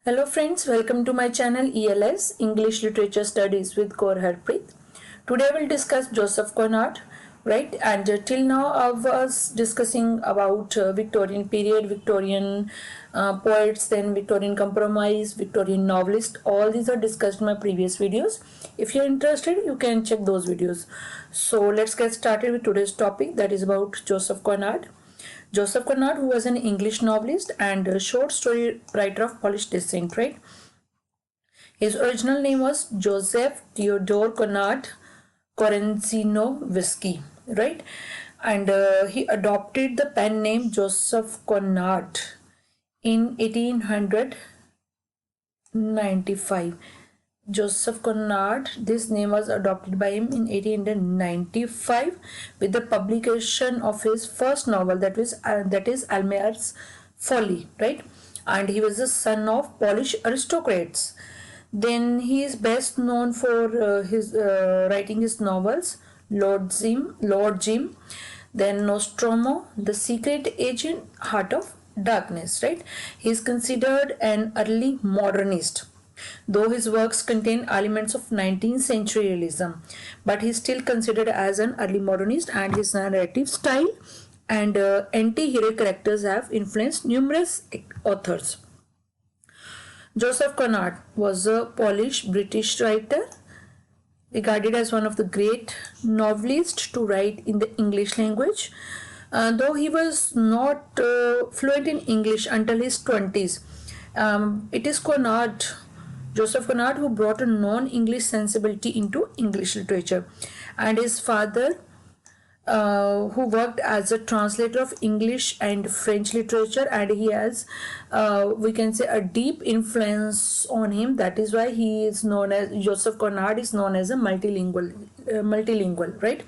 Hello friends, welcome to my channel ELS English Literature Studies with Conard. Today I will discuss Joseph Conard, right? And till now I was discussing about Victorian period, Victorian poets, then Victorian compromise, Victorian novelist. All these are discussed in my previous videos. If you're interested, you can check those videos. So let's get started with today's topic, that is about Joseph Conard. Joseph Conard, who was an English novelist and a short story writer of Polish descent, right? His original name was Joseph Theodore Conard Korenzino-Whiskey, right? And he adopted the pen name Joseph Conard in 1895. Joseph Conard, this name was adopted by him in 1895 with the publication of his first novel, that is Almayer's Folly, right? And he was the son of Polish aristocrats. Then he is best known for his writing his novels Lord Jim, then Nostromo, The Secret Agent, Heart of Darkness, right? He is considered an early modernist, though his works contain elements of 19th century realism, but he is still considered as an early modernist, and his narrative style and anti-hero characters have influenced numerous authors. Joseph Conard was a Polish-British writer, regarded as one of the great novelists to write in the English language. Though he was not fluent in English until his 20s, it is Joseph Conard, who brought a non-English sensibility into English literature, and his father, who worked as a translator of English and French literature, and he has, we can say, a deep influence on him. That is why he is known as Joseph Conard is known as a multilingual, right?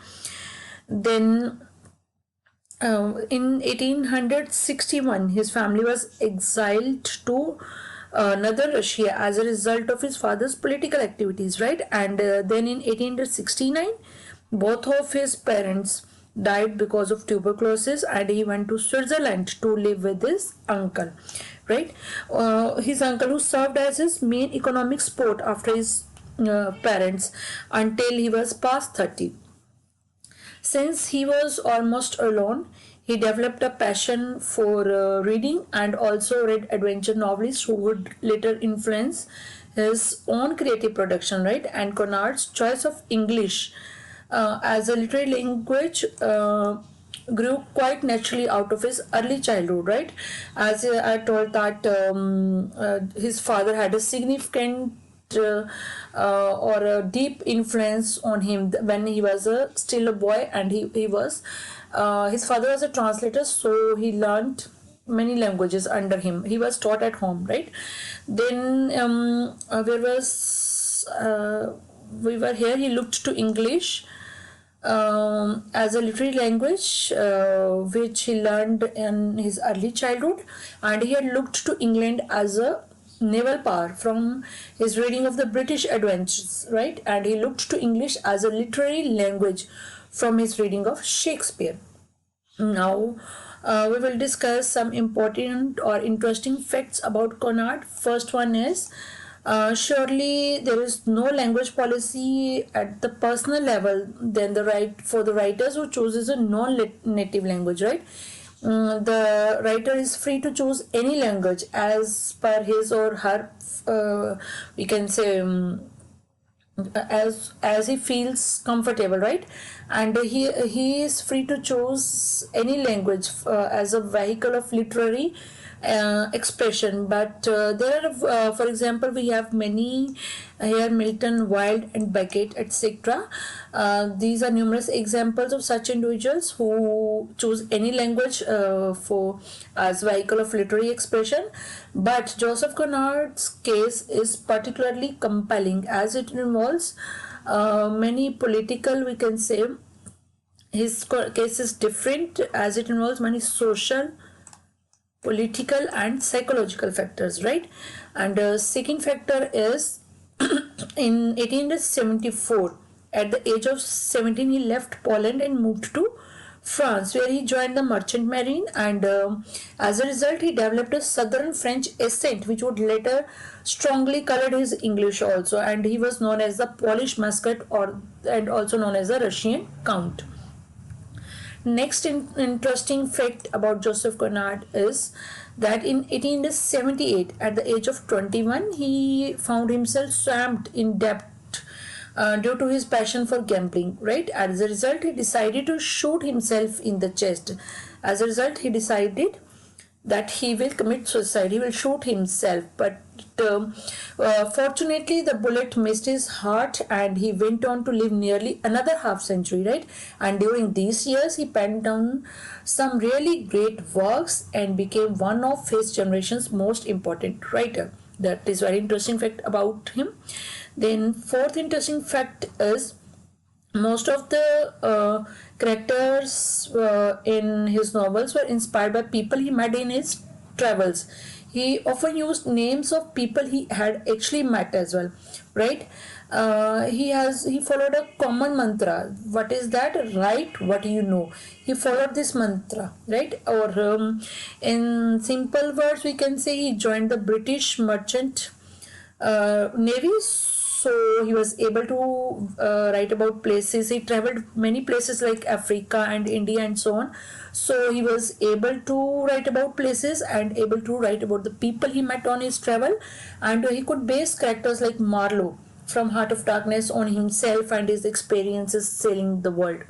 Then in 1861, his family was exiled to Northern Russia as a result of his father's political activities, right? And then in 1869, both of his parents died because of tuberculosis, and he went to Switzerland to live with his uncle, right? His uncle, who served as his main economic support after his parents until he was past 30. Since he was almost alone, he developed a passion for reading and also read adventure novelists who would later influence his own creative production, right? And Conard's choice of English as a literary language grew quite naturally out of his early childhood, right? As I told that his father had a significant or a deep influence on him when he was still a boy, and he was his father was a translator, so he learned many languages under him. He was taught at home, right? Then we were here, he looked to English as a literary language, which he learned in his early childhood, and he had looked to England as a naval power from his reading of the British adventures, right? And he looked to English as a literary language from his reading of Shakespeare. Now we will discuss some important or interesting facts about Conard. First one is, surely there is no language policy at the personal level than for the writers who chooses a non-native language, right? The writer is free to choose any language as per his or her, we can say, as he feels comfortable, right? And he is free to choose any language as a vehicle of literary expression. But there are, for example, we have many here: Milton, Wilde, and Beckett, etc. These are numerous examples of such individuals who choose any language for as vehicle of literary expression. But Joseph Conard's case is particularly compelling as it involves many political, we can say, his case is different as it involves many social, political, and psychological factors, right? And second factor is in 1874, at the age of 17, he left Poland and moved to France, where he joined the merchant marine, and as a result he developed a southern French accent which would later strongly colored his English also, and he was known as the Polish Muscat, or and also known as the Russian Count. Next interesting fact about Joseph Conrad is that in 1878, at the age of 21, he found himself swamped in debt due to his passion for gambling, right? As a result, he decided to shoot himself in the chest. As a result, he decided that he will commit suicide, he will shoot himself, but fortunately the bullet missed his heart and he went on to live nearly another half century, right? And during these years he penned down some really great works and became one of his generation's most important writer. That is very interesting fact about him. Then fourth interesting fact is most of the characters in his novels were inspired by people he met in his travels. He often used names of people he had actually met as well, right? He followed a common mantra. What is that? Write what you know. He followed this mantra, right? Or in simple words, we can say he joined the British merchant navy. So he was able to write about places. He traveled many places like Africa and India and so on. So he was able to write about places and able to write about the people he met on his travel. And he could base characters like Marlowe from Heart of Darkness on himself and his experiences sailing the world.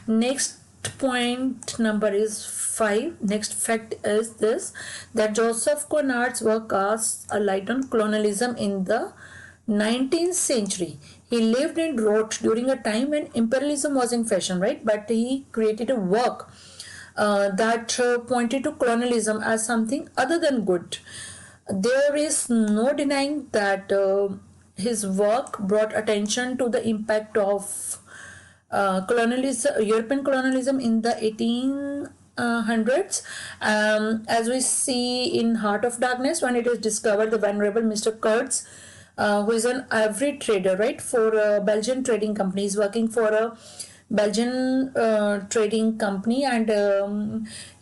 Next point number is 5. Next fact is this, that Joseph Conrad's work casts a light on colonialism in the 19th century. He lived and wrote during a time when imperialism was in fashion, right? But he created a work that pointed to colonialism as something other than good. There is no denying that his work brought attention to the impact of European colonialism in the 1800s. As we see in Heart of Darkness, when it is discovered the venerable Mr. Kurtz, who is an ivory trader, right, for a Belgian trading company. He's working for a Belgian trading company, and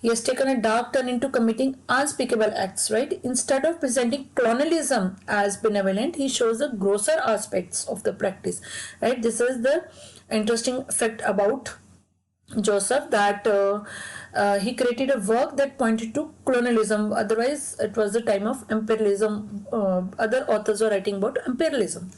he has taken a dark turn into committing unspeakable acts, right? Instead of presenting colonialism as benevolent, he shows the grosser aspects of the practice, right? This is the interesting fact about Joseph, that he created a work that pointed to colonialism. Otherwise, it was the time of imperialism. Other authors were writing about imperialism.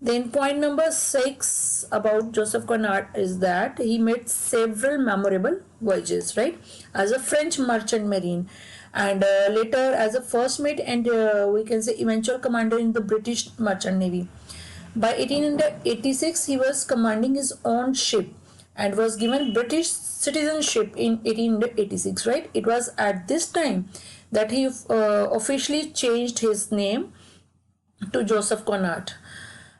Then point number 6 about Joseph Conrad is that he made several memorable voyages, right? As a French merchant marine, and later as a first mate, and we can say eventual commander in the British merchant navy. By 1886, he was commanding his own ship and was given British citizenship in 1886, right? It was at this time that he officially changed his name to Joseph Conrad.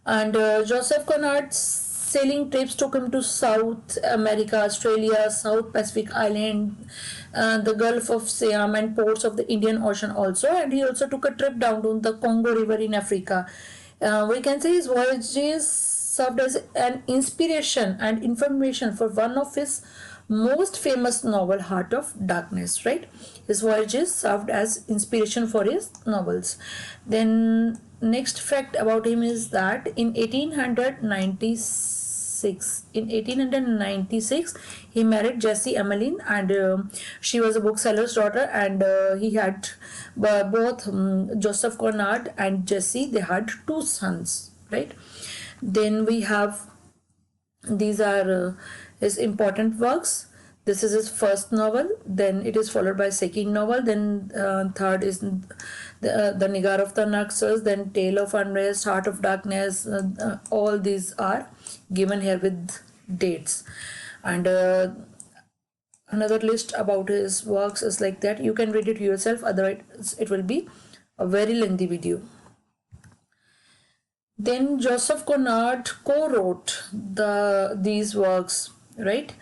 And Joseph Conrad's sailing trips took him to South America, Australia, South Pacific Island, the Gulf of Siam, and ports of the Indian Ocean also. And he also took a trip down to the Congo River in Africa. We can say his voyages served as an inspiration and information for one of his most famous novel, Heart of Darkness, right? His voyages served as inspiration for his novels. Then next fact about him is that in 1896 he married Jessie Emmeline, and she was a bookseller's daughter, and he had both Joseph Conrad and Jessie, they had 2 sons, right? Then we have, these are his important works. This is his first novel, then it is followed by second novel, then third is the Nigar of the Naxos, then Tale of Unrest, Heart of Darkness. All these are given here with dates. And another list about his works is like that. You can read it yourself, otherwise it will be a very lengthy video. Then Joseph Conrad co-wrote these works, right?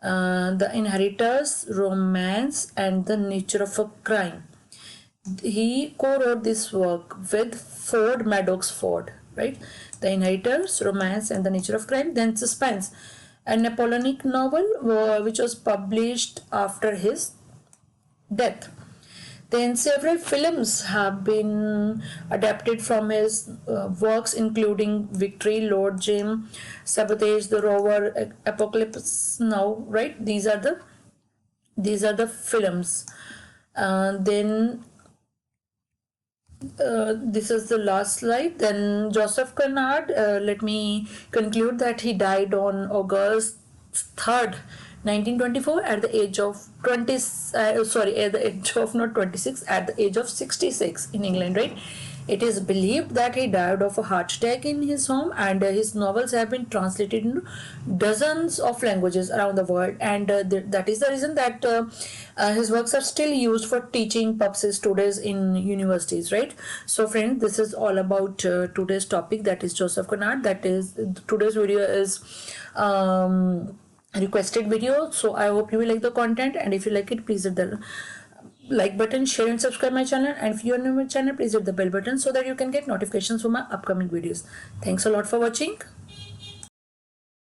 The Inheritors, Romance, and the Nature of a Crime. He co-wrote this work with Ford Madox Ford, right? The Inheritors, Romance, and the Nature of Crime. Then Suspense. a Napoleonic novel which was published after his death. Then several films have been adapted from his works, including Victory, Lord Jim, Sabotage, The Rover, Apocalypse Now. Right? These are the films. Then this is the last slide. Then Joseph Conard. Let me conclude that he died on August 3rd, 1924 at the age of 20 at the age of not 26, at the age of 66 in England, right? It is believed that he died of a heart attack in his home, and his novels have been translated into dozens of languages around the world, and that is the reason that his works are still used for teaching purposes students in universities, right? So friends, this is all about today's topic, that is Joseph Conard. That is, today's video is requested video, so I hope you will like the content, and if you like it, please hit the like button, share and subscribe my channel, and if you are new to my channel, please hit the bell button so that you can get notifications for my upcoming videos. Thanks a lot for watching.